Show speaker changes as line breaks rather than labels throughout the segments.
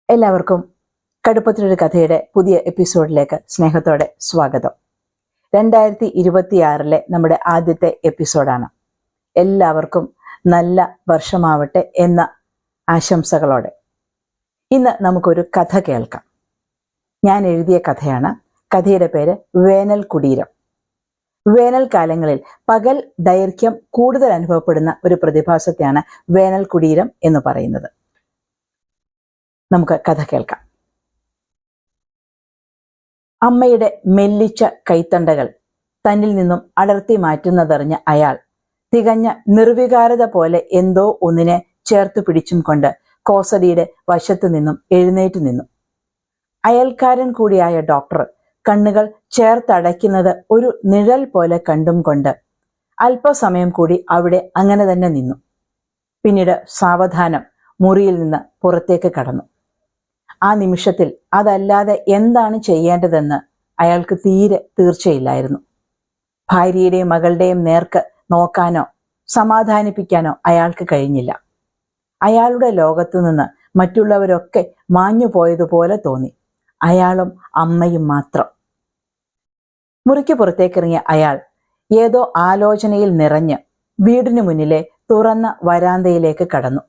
എല്ലാവർക്കും കടുപ്പത്തിലൊരു കഥയുടെ പുതിയ എപ്പിസോഡിലേക്ക് സ്നേഹത്തോടെ സ്വാഗതം. 2026 നമ്മുടെ ആദ്യത്തെ എപ്പിസോഡാണ്. എല്ലാവർക്കും നല്ല വർഷമാവട്ടെ എന്ന ആശംസകളോടെ ഇന്ന് നമുക്കൊരു കഥ കേൾക്കാം. ഞാൻ എഴുതിയ കഥയാണ്. കഥയുടെ പേര് വേനൽ കുടീരം. വേനൽക്കാലങ്ങളിൽ പകൽ ദൈർഘ്യം കൂടുതൽ അനുഭവപ്പെടുന്ന ഒരു പ്രതിഭാസത്തെയാണ് വേനൽ കുടീരം എന്ന് പറയുന്നത്. നമുക്ക് കഥ കേൾക്കാം. അമ്മയുടെ മെല്ലിച്ച കൈത്തണ്ടകൾ തന്നിൽ നിന്നും അടർത്തി മാറ്റുന്നതറിഞ്ഞ അയാൾ തികഞ്ഞ നിർവികാരത പോലെ എന്തോ ഒന്നിനെ ചേർത്തു പിടിച്ചും കൊണ്ട് കോസടിയുടെ വശത്തു നിന്നും എഴുന്നേറ്റ് നിന്നു. അയൽക്കാരൻ കൂടിയായ ഡോക്ടർ കണ്ണുകൾ ചേർത്തടയ്ക്കുന്നത് ഒരു നിഴൽ പോലെ കണ്ടും കൊണ്ട് അല്പസമയം കൂടി അവിടെ അങ്ങനെ തന്നെ നിന്നു. പിന്നീട് സാവധാനം മുറിയിൽ നിന്ന് പുറത്തേക്ക് കടന്നു. ആ നിമിഷത്തിൽ അതല്ലാതെ എന്താണ് ചെയ്യേണ്ടതെന്ന് അയാൾക്ക് തീരെ തീർച്ചയില്ലായിരുന്നു. ഭാര്യയുടെയും മകളുടെയും നേർക്ക് നോക്കാനോ സമാധാനിപ്പിക്കാനോ അയാൾക്ക് കഴിഞ്ഞില്ല. അയാളുടെ ലോകത്തു നിന്ന് മറ്റുള്ളവരൊക്കെ മാഞ്ഞു പോയതുപോലെ തോന്നി. അയാളും അമ്മയും മാത്രം. മുറിക്ക് പുറത്തേക്കിറങ്ങിയ അയാൾ ഏതോ ആലോചനയിൽ നിറഞ്ഞ് വീടിനു മുന്നിലെ തുറന്ന വരാന്തയിലേക്ക് കടന്നു.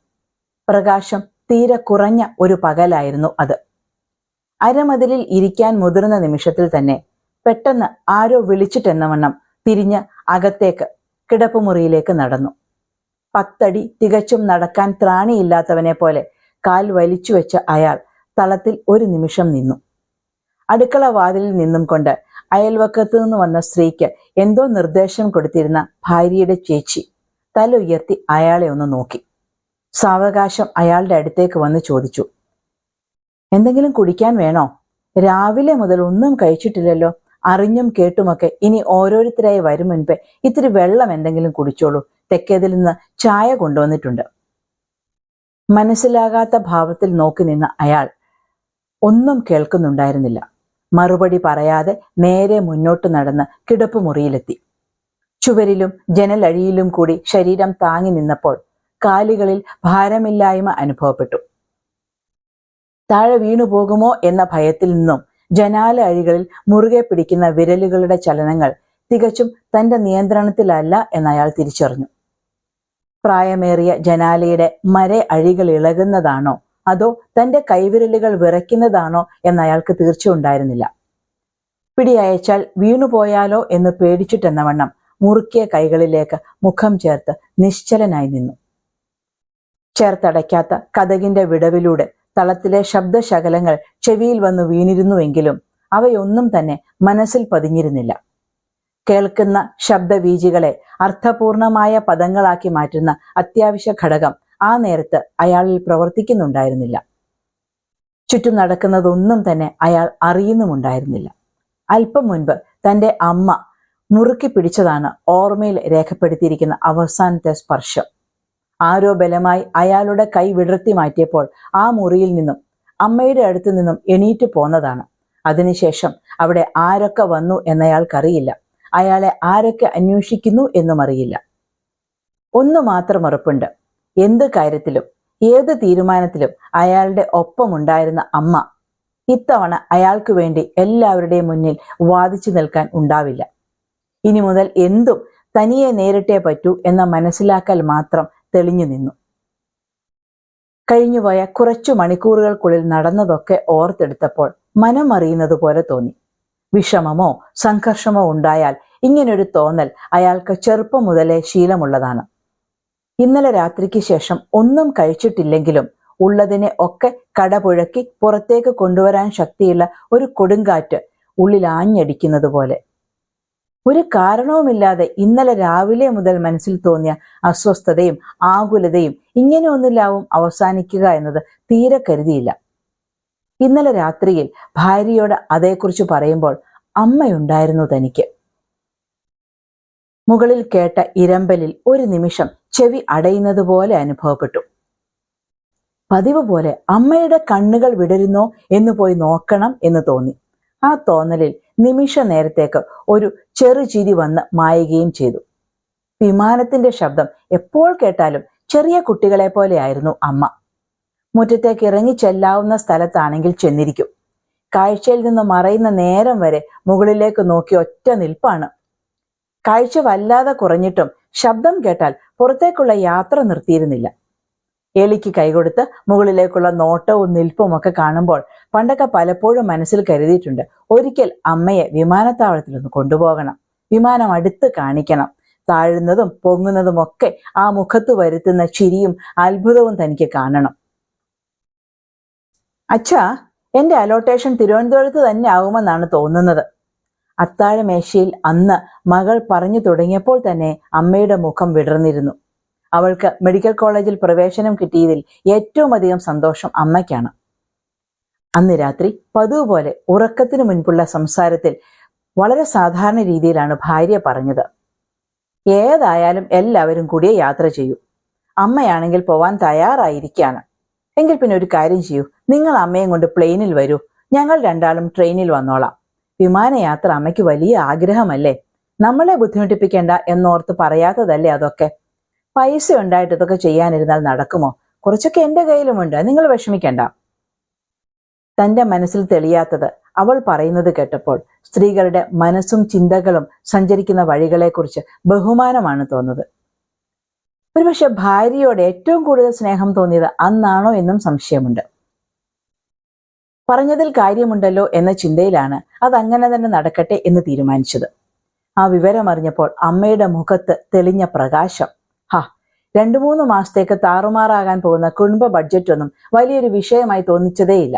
പ്രകാശം തീരെ കുറഞ്ഞ ഒരു പകലായിരുന്നു അത്. അരമതിലിൽ ഇരിക്കാൻ മുതിർന്ന നിമിഷത്തിൽ തന്നെ പെട്ടെന്ന് ആരോ വിളിച്ചിട്ടെന്നവണ്ണം തിരിഞ്ഞ് അകത്തേക്ക് കിടപ്പുമുറിയിലേക്ക് നടന്നു. 10 അടി തികച്ചും നടക്കാൻ ത്രാണിയില്ലാത്തവനെ പോലെ കാൽ വലിച്ചു വെച്ച അയാൾ തളത്തിൽ ഒരു നിമിഷം നിന്നു. അടുക്കള വാതിലിൽ നിന്നും കൊണ്ട് അയൽവക്കത്തു നിന്ന് വന്ന സ്ത്രീക്ക് എന്തോ നിർദ്ദേശം കൊടുത്തിരുന്ന ഭാര്യയുടെ ചേച്ചി തല ഉയർത്തി അയാളെ ഒന്ന് നോക്കി. സാവകാശം അയാളുടെ അടുത്തേക്ക് വന്ന് ചോദിച്ചു, എന്തെങ്കിലും കുടിക്കാൻ വേണോ? രാവിലെ മുതൽ ഒന്നും കഴിച്ചിട്ടില്ലല്ലോ. അറിഞ്ഞും കേട്ടുമൊക്കെ ഇനി ഓരോരുത്തരായി വരും മുൻപേ ഇത്തിരി വെള്ളം എന്തെങ്കിലും കുടിച്ചോളൂ. തെക്കേതിൽ നിന്ന് ചായ കൊണ്ടുവന്നിട്ടുണ്ട്. മനസ്സിലാകാത്ത ഭാവത്തിൽ നോക്കി നിന്ന അയാൾ ഒന്നും കേൾക്കുന്നുണ്ടായിരുന്നില്ല. മറുപടി പറയാതെ നേരെ മുന്നോട്ട് നടന്ന് കിടപ്പുമുറിയിലെത്തി. ചുവരിലും ജനലഴിയിലും കൂടി ശരീരം താങ്ങി നിന്നപ്പോൾ കാലുകളിൽ ഭാരമില്ലായ്മ അനുഭവപ്പെട്ടു. താഴെ വീണുപോകുമോ എന്ന ഭയത്തിൽ നിന്നും ജനാല അഴികളിൽ മുറുകെ പിടിക്കുന്ന വിരലുകളുടെ ചലനങ്ങൾ തികച്ചും തന്റെ നിയന്ത്രണത്തിലല്ല എന്നയാൾ തിരിച്ചറിഞ്ഞു. പ്രായമേറിയ ജനാലയുടെ അഴികൾ ഇളകുന്നതാണോ അതോ തന്റെ കൈവിരലുകൾ വിറയ്ക്കുന്നതാണോ എന്നയാൾക്ക് തീർച്ച ഉണ്ടായിരുന്നില്ല. പിടിയയച്ചാൽ വീണുപോയാലോ എന്ന് പേടിച്ചിട്ടെന്നവണ്ണം മുറുക്കിയ കൈകളിലേക്ക് മുഖം ചേർത്ത് നിശ്ചലനായി നിന്നു. ചേർത്തടയ്ക്കാത്ത കതകിന്റെ വിടവിലൂടെ തളത്തിലെ ശബ്ദശകലങ്ങൾ ചെവിയിൽ വന്നു വീണിരുന്നുവെങ്കിലും അവയൊന്നും തന്നെ മനസ്സിൽ പതിഞ്ഞിരുന്നില്ല. കേൾക്കുന്ന ശബ്ദവീചികളെ അർത്ഥപൂർണമായ പദങ്ങളാക്കി മാറ്റുന്ന അത്യാവശ്യ ഘടകം ആ നേരത്ത് അയാളിൽ പ്രവർത്തിക്കുന്നുണ്ടായിരുന്നില്ല. ചുറ്റും നടക്കുന്നതൊന്നും തന്നെ അയാൾ അറിയുന്നുമുണ്ടായിരുന്നില്ല. അല്പം മുൻപ് തന്റെ അമ്മ മുറുക്കി പിടിച്ചതാണ് ഓർമ്മയിൽ രേഖപ്പെടുത്തിയിരിക്കുന്ന അവസാനത്തെ സ്പർശം. ആരോ ബലമായി അയാളുടെ കൈ വിടർത്തി മാറ്റിയപ്പോൾ ആ മുറിയിൽ നിന്നും അമ്മയുടെ അടുത്തു നിന്നും എണീറ്റ് പോന്നതാണ്. അതിനുശേഷം അവിടെ ആരൊക്കെ വന്നു എന്നയാൾക്കറിയില്ല. അയാളെ ആരൊക്കെ അന്വേഷിക്കുന്നു എന്നും അറിയില്ല. ഒന്നു മാത്രം ഉറപ്പുണ്ട്, എന്ത് കാര്യത്തിലും ഏത് തീരുമാനത്തിലും അയാളുടെ ഒപ്പമുണ്ടായിരുന്ന അമ്മ ഇത്തവണ അയാൾക്ക് വേണ്ടി എല്ലാവരുടെയും മുന്നിൽ വാദിച്ചു നിൽക്കാൻ ഉണ്ടാവില്ല. ഇനി മുതൽ എന്തും തനിയെ നേരിട്ടേ പറ്റൂ എന്ന മനസ്സിലാക്കൽ മാത്രം തെളിഞ്ഞു നിന്നു. കഴിഞ്ഞുപോയ കുറച്ചു മണിക്കൂറുകൾക്കുള്ളിൽ നടന്നതൊക്കെ ഓർത്തെടുത്തപ്പോൾ മനം അറിയുന്നത് പോലെ തോന്നി. വിഷമമോ സംഘർഷമോ ഉണ്ടായാൽ ഇങ്ങനൊരു തോന്നൽ അയാൾക്ക് ചെറുപ്പം മുതലേ ശീലമുള്ളതാണ്. ഇന്നലെ രാത്രിക്ക് ശേഷം ഒന്നും കഴിച്ചിട്ടില്ലെങ്കിലും ഉള്ളതിനെ ഒക്കെ കടപുഴക്കി പുറത്തേക്ക് കൊണ്ടുവരാൻ ശക്തിയുള്ള ഒരു കൊടുങ്കാറ്റ് ഉള്ളിൽ ആഞ്ഞടിക്കുന്നത് പോലെ. ഒരു കാരണവുമില്ലാതെ ഇന്നലെ രാവിലെ മുതൽ മനസ്സിൽ തോന്നിയ അസ്വസ്ഥതയും ആകുലതയും ഇങ്ങനെ ഒന്നിലാവും അവസാനിക്കുക എന്നത് തീരെ കരുതിയില്ല. ഇന്നലെ രാത്രിയിൽ ഭാര്യയോട് അതേക്കുറിച്ച് പറയുമ്പോൾ അമ്മയുണ്ടായിരുന്നു തനിക്ക്. മുകളിൽ കേട്ട ഇരമ്പലിൽ ഒരു നിമിഷം ചെവി അടയുന്നത് പോലെ അനുഭവപ്പെട്ടു. പതിവ് പോലെ അമ്മയുടെ കണ്ണുകൾ വിടരുന്നോ എന്ന് പോയി നോക്കണം എന്ന് തോന്നി. ആ തോന്നലിൽ നിമിഷ നേരത്തേക്ക് ഒരു ചെറുചിരി വന്ന് മായുകയും ചെയ്തു. വിമാനത്തിന്റെ ശബ്ദം എപ്പോൾ കേട്ടാലും ചെറിയ കുട്ടികളെ പോലെയായിരുന്നു അമ്മ. മുറ്റത്തേക്ക് ഇറങ്ങി ചെല്ലാവുന്ന സ്ഥലത്താണെങ്കിൽ ചെന്നിരിക്കും. കാഴ്ചയിൽ നിന്ന് മറയുന്ന നേരം വരെ മുകളിലേക്ക് നോക്കി ഒറ്റ നിൽപ്പാണ്. കാഴ്ച വല്ലാതെ കുറഞ്ഞിട്ടും ശബ്ദം കേട്ടാൽ പുറത്തേക്കുള്ള യാത്ര നിർത്തിയിരുന്നില്ല. എലിക്ക് കൈകൊടുത്ത് മുകളിലേക്കുള്ള നോട്ടവും നിൽപ്പും ഒക്കെ കാണുമ്പോൾ പണ്ടൊക്കെ പലപ്പോഴും മനസ്സിൽ കരുതിയിട്ടുണ്ട്, ഒരിക്കൽ അമ്മയെ വിമാനത്താവളത്തിൽ ഒന്ന് കൊണ്ടുപോകണം, വിമാനം അടുത്ത് കാണിക്കണം. താഴുന്നതും പൊങ്ങുന്നതും ഒക്കെ ആ മുഖത്ത് വരുത്തുന്ന ചിരിയും അത്ഭുതവും തനിക്ക് കാണണം. അച്ഛാ, എന്റെ അലോട്ടേഷൻ തിരുവനന്തപുരത്ത് തന്നെ ആകുമെന്നാണ് തോന്നുന്നത്. അത്താഴമേശയിൽ അന്ന് മകൾ പറഞ്ഞു തുടങ്ങിയപ്പോൾ തന്നെ അമ്മയുടെ മുഖം വിടർന്നിരുന്നു. അവൾക്ക് മെഡിക്കൽ കോളേജിൽ പ്രവേശനം കിട്ടിയതിൽ ഏറ്റവും അധികം സന്തോഷം അമ്മയ്ക്കാണ്. അന്ന് രാത്രി പതിവ് പോലെ ഉറക്കത്തിനു മുൻപുള്ള സംസാരത്തിൽ വളരെ സാധാരണ രീതിയിലാണ് ഭാര്യ പറഞ്ഞത്, ഏതായാലും എല്ലാവരും കൂടിയേ യാത്ര ചെയ്യൂ. അമ്മയാണെങ്കിൽ പോവാൻ തയ്യാറായിരിക്കുകയാണ്. എങ്കിൽ പിന്നെ ഒരു കാര്യം ചെയ്യൂ, നിങ്ങൾ അമ്മയും കൊണ്ട് പ്ലെയിനിൽ വരൂ, ഞങ്ങൾ രണ്ടാളും ട്രെയിനിൽ വന്നോളാം. വിമാനയാത്ര അമ്മയ്ക്ക് വലിയ ആഗ്രഹമല്ലേ, നമ്മളെ ബുദ്ധിമുട്ടിപ്പിക്കേണ്ട എന്നോർത്ത് പറയാത്തതല്ലേ അതൊക്കെ. പൈസ ഉണ്ടായിട്ട് ഇതൊക്കെ ചെയ്യാനിരുന്നാൽ നടക്കുമോ? കുറച്ചൊക്കെ എന്റെ കയ്യിലുമുണ്ട്, നിങ്ങൾ വിഷമിക്കണ്ട. തന്റെ മനസ്സിൽ തെളിയാത്തത് അവൾ പറയുന്നത് കേട്ടപ്പോൾ സ്ത്രീകളുടെ മനസ്സും ചിന്തകളും സഞ്ചരിക്കുന്ന വഴികളെക്കുറിച്ച് ബഹുമാനമാണ് തോന്നുന്നത്. ഒരുപക്ഷെ ഭാര്യയോട് ഏറ്റവും കൂടുതൽ സ്നേഹം തോന്നിയത് അന്നാണോ എന്നും സംശയമുണ്ട്. പറഞ്ഞതിൽ കാര്യമുണ്ടല്ലോ എന്ന ചിന്തയിലാണ് അതങ്ങനെ തന്നെ നടക്കട്ടെ എന്ന് തീരുമാനിച്ചത്. ആ വിവരം അറിഞ്ഞപ്പോൾ അമ്മയുടെ മുഖത്ത് തെളിഞ്ഞ പ്രകാശം. 2-3 മാസത്തേക്ക് താറുമാറാകാൻ പോകുന്ന കുടുംബ ബഡ്ജറ്റൊന്നും വലിയൊരു വിഷയമായി തോന്നിച്ചതേയില്ല.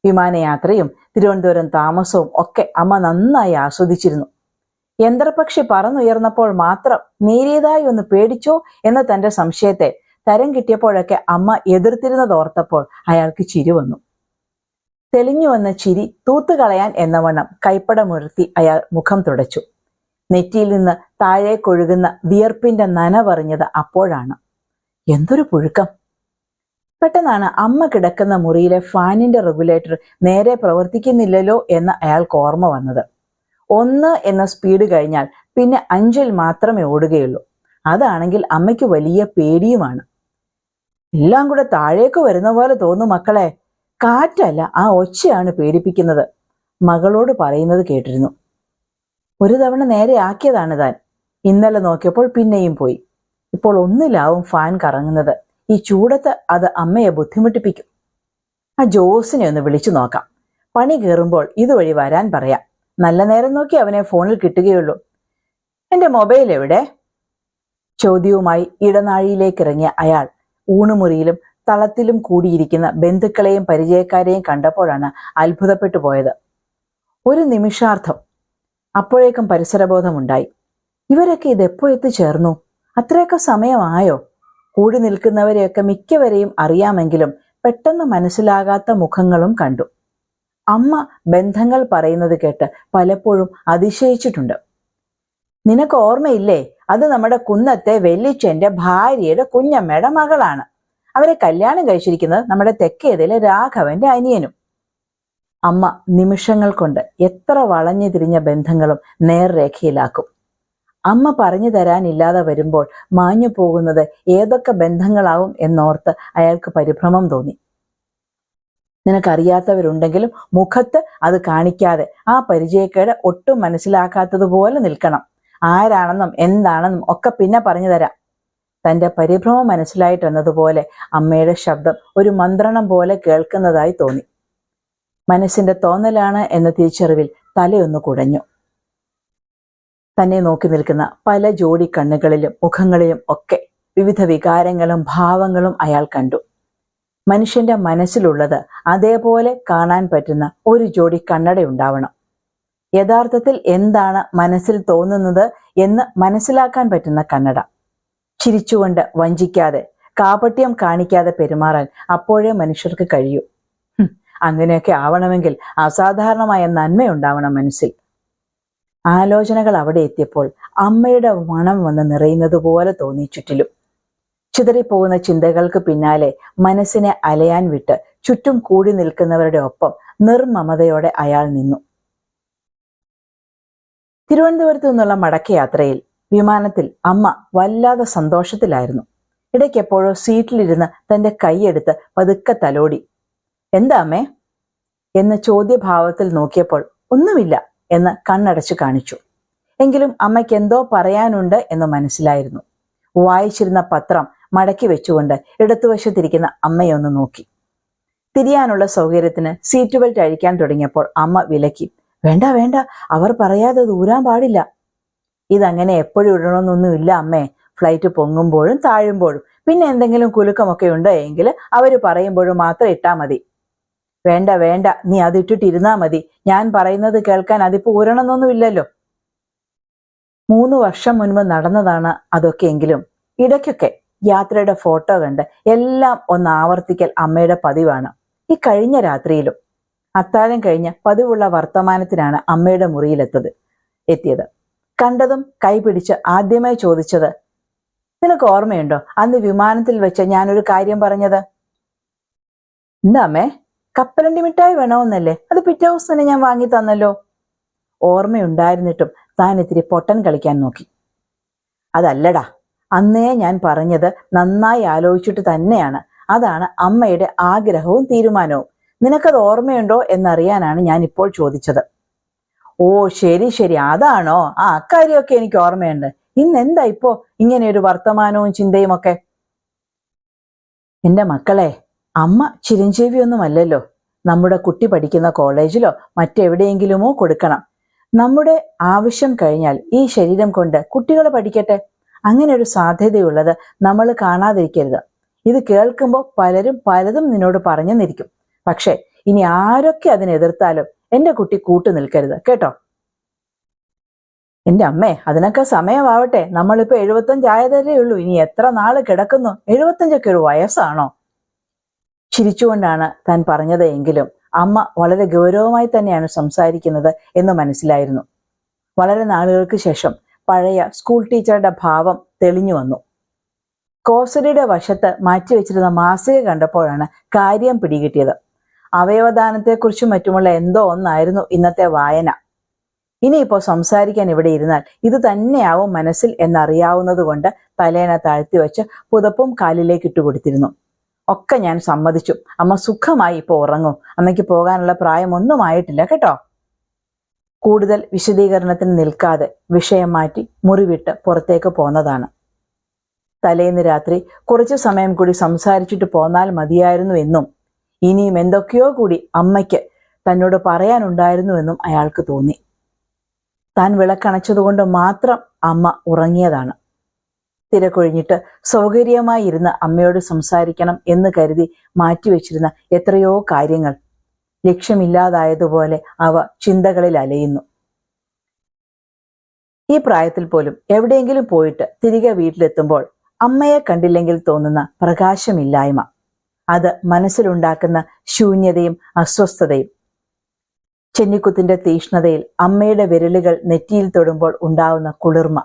വിമാനയാത്രയും തിരുവനന്തപുരം താമസവും ഒക്കെ അമ്മ നന്നായി ആസ്വദിച്ചിരുന്നു. യന്ത്രപക്ഷി പറന്നുയർന്നപ്പോൾ മാത്രം നേരിയതായി ഒന്ന് പേടിച്ചോ എന്ന തന്റെ സംശയത്തെ തരം കിട്ടിയപ്പോഴൊക്കെ അമ്മ എതിർത്തിരുന്നതോർത്തപ്പോൾ അയാൾക്ക് ചിരി വന്നു. തെളിഞ്ഞു വന്ന ചിരി തൂത്തുകളയാൻ എന്നവണ്ണം കൈപ്പടമുയർത്തി അയാൾ മുഖം തുടച്ചു. നെറ്റിയിൽ നിന്ന് താഴേക്കൊഴുകുന്ന വിയർപ്പിന്റെ നനവറിഞ്ഞത് അപ്പോഴാണ്. എന്തൊരു പുഴുക്കം! പെട്ടെന്നാണ് അമ്മ കിടക്കുന്ന മുറിയിലെ ഫാനിന്റെ റെഗുലേറ്റർ നേരെ പ്രവർത്തിക്കുന്നില്ലല്ലോ എന്ന് അയാൾക്ക് ഓർമ്മ വന്നത്. 1 എന്ന സ്പീഡ് കഴിഞ്ഞാൽ പിന്നെ 5-ൽ മാത്രമേ ഓടുകയുള്ളൂ. അതാണെങ്കിൽ അമ്മയ്ക്ക് വലിയ പേടിയുമാണ്. എല്ലാം കൂടെ താഴേക്ക് വരുന്ന പോലെ തോന്നും മക്കളെ, കാറ്റല്ല ആ ഒച്ചയാണ് പേടിപ്പിക്കുന്നത്, മകളോട് പറയുന്നത് കേട്ടിരുന്നു. ഒരു തവണ നേരെ ആക്കിയതാണ് താൻ. ഇന്നലെ നോക്കിയപ്പോൾ പിന്നെയും പോയി. ഇപ്പോൾ 1-ലാവും ഫാൻ കറങ്ങുന്നത്. ഈ ചൂടത്ത് അത് അമ്മയെ ബുദ്ധിമുട്ടിപ്പിക്കും. ആ ജോസിനെ ഒന്ന് വിളിച്ചു നോക്കാം, പണി കയറുമ്പോൾ ഇതുവഴി വരാൻ പറയാം. നല്ല നേരം നോക്കി അവനെ ഫോണിൽ കിട്ടുകയുള്ളൂ. എന്റെ മൊബൈൽ എവിടെ? ചോദ്യവുമായി ഇടനാഴിയിലേക്കിറങ്ങിയ അയാൾ ഊണുമുറിയിലും തളത്തിലും കൂടിയിരിക്കുന്ന ബന്ധുക്കളെയും പരിചയക്കാരെയും കണ്ടപ്പോഴാണ് അത്ഭുതപ്പെട്ടു പോയത്. ഒരു നിമിഷാർത്ഥം അപ്പോഴേക്കും പരിസരബോധമുണ്ടായി. ഇവരൊക്കെ ഇതെപ്പോ എത്തിച്ചേർന്നു? അത്രയൊക്കെ സമയമായോ? കൂടി നിൽക്കുന്നവരെയൊക്കെ മിക്കവരെയും അറിയാമെങ്കിലും പെട്ടെന്ന് മനസ്സിലാകാത്ത മുഖങ്ങളും കണ്ടു. അമ്മ ബന്ധങ്ങൾ പറയുന്നത് കേട്ട് പലപ്പോഴും അതിശയിച്ചിട്ടുണ്ട്. നിനക്ക് ഓർമ്മയില്ലേ, അത് നമ്മുടെ കുന്നത്തെ വെല്ലിച്ചന്റെ ഭാര്യയുടെ കുഞ്ഞമ്മയുടെ മകളാണ്. അവരെ കല്യാണം കഴിച്ചിരിക്കുന്നത് നമ്മുടെ തെക്കേതിലെ രാഘവന്റെ അനിയനും. അമ്മ നിമിഷങ്ങൾ കൊണ്ട് എത്ര വളഞ്ഞു തിരിഞ്ഞ ബന്ധങ്ങളും നേർരേഖയിലാക്കും. അമ്മ പറഞ്ഞു തരാനില്ലാതെ വരുമ്പോൾ മാഞ്ഞു പോകുന്നത് ഏതൊക്കെ ബന്ധങ്ങളാവും എന്നോർത്ത് അയാൾക്ക് പരിഭ്രമം തോന്നി. നിനക്കറിയാത്തവരുണ്ടെങ്കിലും മുഖത്ത് അത് കാണിക്കാതെ ആ പരിചയക്കേട് ഒട്ടും മനസ്സിലാക്കാത്തതുപോലെ നിൽക്കണം. ആരാണെന്നും എന്താണെന്നും ഒക്കെ പിന്നെ പറഞ്ഞു തരാം. തന്റെ പരിഭ്രമം മനസ്സിലായിട്ടെന്നതുപോലെ അമ്മയുടെ ശബ്ദം ഒരു മന്ത്രണം പോലെ കേൾക്കുന്നതായി തോന്നി. മനസ്സിന്റെ തോന്നലാണ് എന്ന തിരിച്ചറിവിൽ തലയൊന്നു കുടഞ്ഞു. തന്നെ നോക്കി നിൽക്കുന്ന പല ജോഡി കണ്ണുകളിലും മുഖങ്ങളിലും ഒക്കെ വിവിധ വികാരങ്ങളും ഭാവങ്ങളും അയാൾ കണ്ടു. മനുഷ്യന്റെ മനസ്സിലുള്ളത് അതേപോലെ കാണാൻ പറ്റുന്ന ഒരു ജോഡി കണ്ണടയുണ്ടാവണം. യഥാർത്ഥത്തിൽ എന്താണ് മനസ്സിൽ തോന്നുന്നത് എന്ന് മനസ്സിലാക്കാൻ പറ്റുന്ന കണ്ണട. ചിരിച്ചുകൊണ്ട് വഞ്ചിക്കാതെ കാപട്യം കാണിക്കാതെ പെരുമാറാൻ അപ്പോഴേ മനുഷ്യർക്ക് കഴിയൂ. അങ്ങനെയൊക്കെ ആവണമെങ്കിൽ അസാധാരണമായ നന്മയുണ്ടാവണം മനസ്സിൽ. ആലോചനകൾ അവിടെ എത്തിയപ്പോൾ അമ്മയുടെ മണം വന്ന് നിറയുന്നത് പോലെ തോന്നി ചുറ്റിലും. ചിതറിപ്പോകുന്ന ചിന്തകൾക്ക് പിന്നാലെ മനസ്സിനെ അലയാൻ വിട്ട് ചുറ്റും കൂടി നിൽക്കുന്നവരുടെ ഒപ്പം നിർമ്മമതയോടെ അയാൾ നിന്നു. തിരുവനന്തപുരത്തു നിന്നുള്ള മടക്കയാത്രയിൽ വിമാനത്തിൽ അമ്മ വല്ലാതെ സന്തോഷത്തിലായിരുന്നു. ഇടയ്ക്കെപ്പോഴോ സീറ്റിലിരുന്ന് തന്റെ കൈയെടുത്ത് പതുക്കെ തലോടി. എന്താ അമ്മേ എന്ന ചോദ്യഭാവത്തിൽ നോക്കിയപ്പോൾ ഒന്നുമില്ല എന്ന് കണ്ണടച്ചു കാണിച്ചു. എങ്കിലും അമ്മയ്ക്ക് എന്തോ പറയാനുണ്ട് എന്ന് മനസ്സിലായിരുന്നു. വായിച്ചിരുന്ന പത്രം മടക്കി വെച്ചുകൊണ്ട് ഇടത്തുവശത്തിരിക്കുന്ന അമ്മയെ ഒന്ന് നോക്കി. തിരിയാനുള്ള സൗകര്യത്തിന് സീറ്റ് ബെൽറ്റ് അഴിക്കാൻ തുടങ്ങിയപ്പോൾ അമ്മ വിലക്കി. വേണ്ട വേണ്ട, അവർ പറയാതെ ദൂരാൻ പാടില്ല. ഇതങ്ങനെ എപ്പോഴും ഇടണമെന്നൊന്നുമില്ല അമ്മേ. ഫ്ലൈറ്റ് പൊങ്ങുമ്പോഴും താഴുമ്പോഴും, പിന്നെ എന്തെങ്കിലും കുലുക്കമൊക്കെ ഉണ്ട് എങ്കിൽ അവര് പറയുമ്പോഴും മാത്രം ഇട്ടാ മതി. വേണ്ട വേണ്ട, നീ അതിട്ടിട്ടിരുന്നാ മതി. ഞാൻ പറയുന്നത് കേൾക്കാൻ അതിപ്പോ ഊരണമെന്നൊന്നുമില്ലല്ലോ. 3 വർഷം മുൻപ് നടന്നതാണ് അതൊക്കെ. എങ്കിലും ഇടയ്ക്കൊക്കെ യാത്രയുടെ ഫോട്ടോ കണ്ട് എല്ലാം ഒന്ന് ആവർത്തിക്കൽ അമ്മയുടെ പതിവാണ്. ഈ കഴിഞ്ഞ രാത്രിയിലും അത്താഴം കഴിഞ്ഞ് പതിവുള്ള വർത്തമാനത്തിനാണ് അമ്മയുടെ മുറിയിലെത്തിയത്. കണ്ടതും കൈപിടിച്ച് ആദ്യമായി ചോദിച്ചത്, നിനക്ക് ഓർമ്മയുണ്ടോ അന്ന് വിമാനത്തിൽ വെച്ച് ഞാനൊരു കാര്യം പറഞ്ഞത്? എന്താ അമ്മേ, കപ്പലണ്ടി മിഠായി വേണമെന്നല്ലേ? അത് പിറ്റേ ദിവസം തന്നെ ഞാൻ വാങ്ങി തന്നല്ലോ. ഓർമ്മയുണ്ടായിരുന്നിട്ടും താൻ ഇത്തിരി പൊട്ടൻ കളിക്കാൻ നോക്കി. അതല്ലടാ, അന്നേ ഞാൻ പറഞ്ഞത് നന്നായി ആലോചിച്ചിട്ട് തന്നെയാണ്. അതാണ് അമ്മയുടെ ആഗ്രഹവും തീരുമാനവും. നിനക്കത് ഓർമ്മയുണ്ടോ എന്നറിയാനാണ് ഞാൻ ഇപ്പോൾ ചോദിച്ചത്. ഓ ശരി ശരി, അതാണോ? അക്കാര്യമൊക്കെ എനിക്ക് ഓർമ്മയുണ്ട്. ഇന്നെന്താ ഇപ്പോ ഇങ്ങനെയൊരു വർത്തമാനവും ചിന്തയും ഒക്കെ? എന്റെ മക്കളെ, അമ്മ ചിരഞ്ജീവിയൊന്നുമല്ലല്ലോ. നമ്മുടെ കുട്ടി പഠിക്കുന്ന കോളേജിലോ മറ്റെവിടെയെങ്കിലുമോ കൊടുക്കണം. നമ്മുടെ ആവശ്യം കഴിഞ്ഞാൽ ഈ ശരീരം കൊണ്ട് കുട്ടികൾ പഠിക്കട്ടെ. അങ്ങനെ ഒരു സാധ്യതയുള്ളത് നമ്മൾ കാണാതിരിക്കരുത്. ഇത് കേൾക്കുമ്പോൾ പലരും പലതും നിന്നോട് പറഞ്ഞെന്നിരിക്കും. പക്ഷെ ഇനി ആരൊക്കെ അതിനെതിർത്താലും എന്റെ കുട്ടി കൂട്ടു നിൽക്കരുത് കേട്ടോ. എന്റെ അമ്മേ, അതിനൊക്കെ സമയമാവട്ടെ. നമ്മളിപ്പോ 75 ആയതല്ലേ ഉള്ളൂ. ഇനി എത്ര നാള് കിടക്കുന്നു? 75 ഒരു വയസ്സാണോ? ചിരിച്ചുകൊണ്ടാണ് താൻ പറഞ്ഞത് എങ്കിലും അമ്മ വളരെ ഗൗരവമായി തന്നെയാണ് സംസാരിക്കുന്നത് എന്ന് മനസ്സിലായിരുന്നു. വളരെ നാളുകൾക്ക് ശേഷം പഴയ സ്കൂൾ ടീച്ചറുടെ ഭാവം തെളിഞ്ഞു വന്നു. കോസരിയുടെ വശത്ത് മാറ്റിവെച്ചിരുന്ന മാസിക കണ്ടപ്പോഴാണ് കാര്യം പിടികിട്ടിയത്. അവയവദാനത്തെക്കുറിച്ചും മറ്റുമുള്ള എന്തോ ഒന്നായിരുന്നു ഇന്നത്തെ വായന. ഇനിയിപ്പോ സംസാരിക്കാൻ ഇവിടെ ഇരുന്നാൽ ഇത് തന്നെയാവും മനസ്സിൽ എന്നറിയാവുന്നത് കൊണ്ട് തലേണ താഴ്ത്തി വെച്ച് പുതപ്പും കാലിലേക്ക് ഇട്ടുകൊടുത്തിരുന്നു. ഒക്കെ ഞാൻ സമ്മതിച്ചു. അമ്മ സുഖമായി ഇപ്പൊ ഉറങ്ങൂ. അമ്മയ്ക്ക് പോകാനുള്ള പ്രായമൊന്നും ആയിട്ടില്ല കേട്ടോ. കൂടുതൽ വിശദീകരണത്തിന് നിൽക്കാതെ വിഷയം മാറ്റി മുറിവിട്ട് പുറത്തേക്ക് പോന്നതാണ്. തലേന്ന് രാത്രി കുറച്ചു സമയം കൂടി സംസാരിച്ചിട്ട് പോന്നാൽ മതിയായിരുന്നു എന്നും ഇനിയും എന്തൊക്കെയോ കൂടി അമ്മയ്ക്ക് തന്നോട് പറയാനുണ്ടായിരുന്നുവെന്നും അയാൾക്ക് തോന്നി. താൻ വിളക്കണച്ചതുകൊണ്ട് മാത്രം അമ്മ ഉറങ്ങിയതാണ്. തിരക്കൊഴിഞ്ഞിട്ട് സൗകര്യമായി ഇരുന്ന് അമ്മയോട് സംസാരിക്കണം എന്ന് കരുതി മാറ്റിവെച്ചിരുന്ന എത്രയോ കാര്യങ്ങൾ ലക്ഷ്യമില്ലാതായതുപോലെ അവ ചിന്തകളിൽ അലയുന്നു. ഈ പ്രായത്തിൽ പോലും എവിടെയെങ്കിലും പോയിട്ട് തിരികെ വീട്ടിലെത്തുമ്പോൾ അമ്മയെ കണ്ടില്ലെങ്കിൽ തോന്നുന്ന പ്രകാശമില്ലായ്മ, അത് മനസ്സിലുണ്ടാക്കുന്ന ശൂന്യതയും അസ്വസ്ഥതയും. ചെന്നിക്കുത്തിന്റെ തീഷ്ണതയിൽ അമ്മയുടെ വിരലുകൾ നെറ്റിയിൽ തൊടുമ്പോൾ ഉണ്ടാവുന്ന കുളിർമ,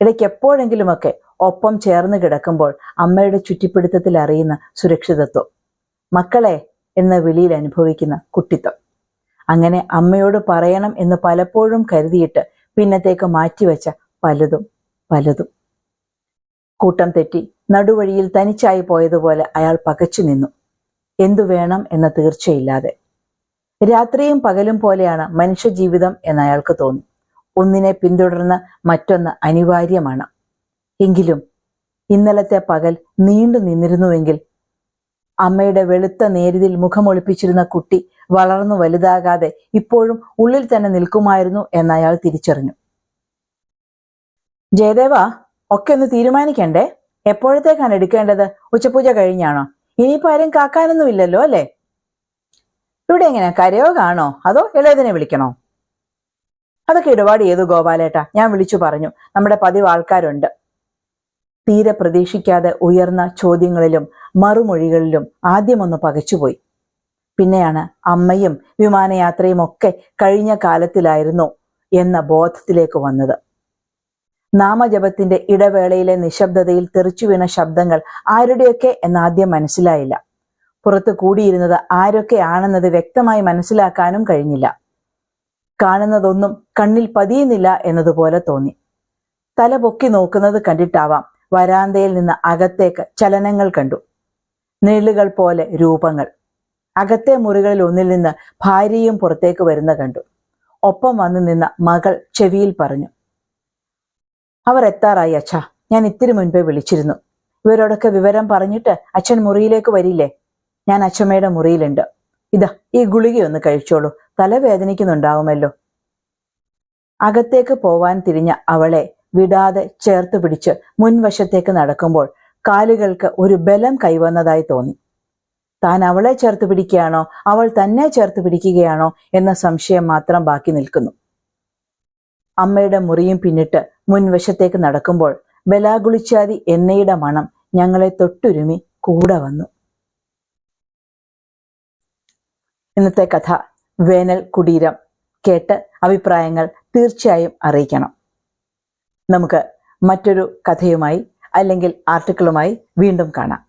ഇടയ്ക്ക് എപ്പോഴെങ്കിലുമൊക്കെ ഒപ്പം ചേർന്ന് കിടക്കുമ്പോൾ അമ്മയുടെ ചുറ്റിപ്പിടുത്തത്തിൽ അറിയുന്ന സുരക്ഷിതത്വം, മക്കളെ എന്ന വിളിയിൽ അനുഭവിക്കുന്ന കുട്ടിത്വം. അങ്ങനെ അമ്മയോട് പറയണം എന്ന് പലപ്പോഴും കരുതിയിട്ട് പിന്നത്തേക്ക് മാറ്റിവെച്ച പലതും പലതും. കൂട്ടം തെറ്റി നടുവഴിയിൽ തനിച്ചായി പോയതുപോലെ അയാൾ പകച്ചു നിന്നു. എന്തു വേണം എന്ന തീർച്ചയില്ലാതെ. രാത്രിയും പകലും പോലെയാണ് മനുഷ്യജീവിതം എന്ന് അയാൾക്ക് തോന്നി. ഒന്നിനെ പിന്തുടർന്ന് മറ്റൊന്ന് അനിവാര്യമാണ്. എങ്കിലും ഇന്നലത്തെ പകൽ നീണ്ടു നിന്നിരുന്നുവെങ്കിൽ അമ്മയുടെ വെളുത്ത നേരിതിൽ മുഖമൊളിപ്പിച്ചിരുന്ന കുട്ടി വളർന്നു വലുതാകാതെ ഇപ്പോഴും ഉള്ളിൽ തന്നെ നിൽക്കുമായിരുന്നു എന്ന് അയാൾ തിരിച്ചറിഞ്ഞു. ജയദേവ, ഒക്കെ ഒന്ന് തീരുമാനിക്കണ്ടേ? എപ്പോഴത്തേക്കാണ് എടുക്കേണ്ടത്? ഉച്ചപൂജ കഴിഞ്ഞാണോ? ഇനിയിപ്പോ ആരും കാക്കാനൊന്നുമില്ലല്ലോ അല്ലേ? ഇവിടെ എങ്ങനെ, കരയോ കാണോ അതോ ഇളയതിനെ വിളിക്കണോ? അതൊക്കെ ഇടപാട് ചെയ്തു ഗോപാലേട്ടാ, ഞാൻ വിളിച്ചു പറഞ്ഞു. നമ്മുടെ പതിവ് ആൾക്കാരുണ്ട്. തീരെ പ്രതീക്ഷിക്കാതെ ഉയർന്ന ചോദ്യങ്ങളിലും മറുമൊഴികളിലും ആദ്യമൊന്ന് പകച്ചുപോയി. പിന്നെയാണ് അമ്മയും വിമാനയാത്രയും ഒക്കെ കഴിഞ്ഞ കാലത്തിലായിരുന്നു എന്ന ബോധത്തിലേക്ക് വന്നത്. നാമജപത്തിന്റെ ഇടവേളയിലെ നിശബ്ദതയിൽ തെറിച്ചു വീണ ശബ്ദങ്ങൾ ആരുടെയൊക്കെ എന്നാദ്യം മനസ്സിലായില്ല. പുറത്ത് കൂടിയിരുന്നത് ആരൊക്കെയാണെന്നത് വ്യക്തമായി മനസ്സിലാക്കാനും കഴിഞ്ഞില്ല. കാണുന്നതൊന്നും കണ്ണിൽ പതിയുന്നില്ല എന്നതുപോലെ തോന്നി. തല പൊക്കി നോക്കുന്നത് കണ്ടിട്ടാവാം വരാന്തയിൽ നിന്ന് അകത്തേക്ക് ചലനങ്ങൾ കണ്ടു. നിഴലുകൾ പോലെ രൂപങ്ങൾ. അകത്തെ മുറികളിൽ ഒന്നിൽ നിന്ന് ഭാര്യയും പുറത്തേക്ക് വരുന്ന കണ്ടു. ഒപ്പം വന്നു നിന്ന മകൾ ചെവിയിൽ പറഞ്ഞു, അവർ എത്താറായി അച്ഛാ, ഞാൻ ഇത്തിരി മുൻപേ വിളിച്ചിരുന്നു. ഇവരോടൊക്കെ വിവരം പറഞ്ഞിട്ട് അച്ഛൻ മുറിയിലേക്ക് വരില്ലേ? ഞാൻ അച്ഛമ്മയുടെ മുറിയിലുണ്ട്. ഇതാ ഈ ഗുളികയൊന്ന് കഴിച്ചോളൂ, തലവേദനിക്കുന്നുണ്ടാവുമല്ലോ. അകത്തേക്ക് പോവാൻ തിരിഞ്ഞ അവളെ വിടാതെ ചേർത്ത് പിടിച്ച് മുൻവശത്തേക്ക് നടക്കുമ്പോൾ കാലുകൾക്ക് ഒരു ബലം കൈവന്നതായി തോന്നി. താൻ അവളെ ചേർത്ത് പിടിക്കുകയാണോ, അവൾ തന്നെ ചേർത്ത് പിടിക്കുകയാണോ എന്ന സംശയം മാത്രം ബാക്കി നിൽക്കുന്നു. അമ്മയുടെ മുറിയും പിന്നിട്ട് മുൻവശത്തേക്ക് നടക്കുമ്പോൾ ബലാഗുളിച്ചാതി എണ്ണയുടെ മണം ഞങ്ങളെ തൊട്ടുരുമി കൂടെ വന്നു. ഇന്നത്തെ കഥ വേനൽ കുടീരം. കേട്ട് അഭിപ്രായങ്ങൾ തീർച്ചയായും അറിയിക്കണം. നമുക്ക് മറ്റൊരു കഥയുമായി അല്ലെങ്കിൽ ആർട്ടിക്കിളുമായി വീണ്ടും കാണാം.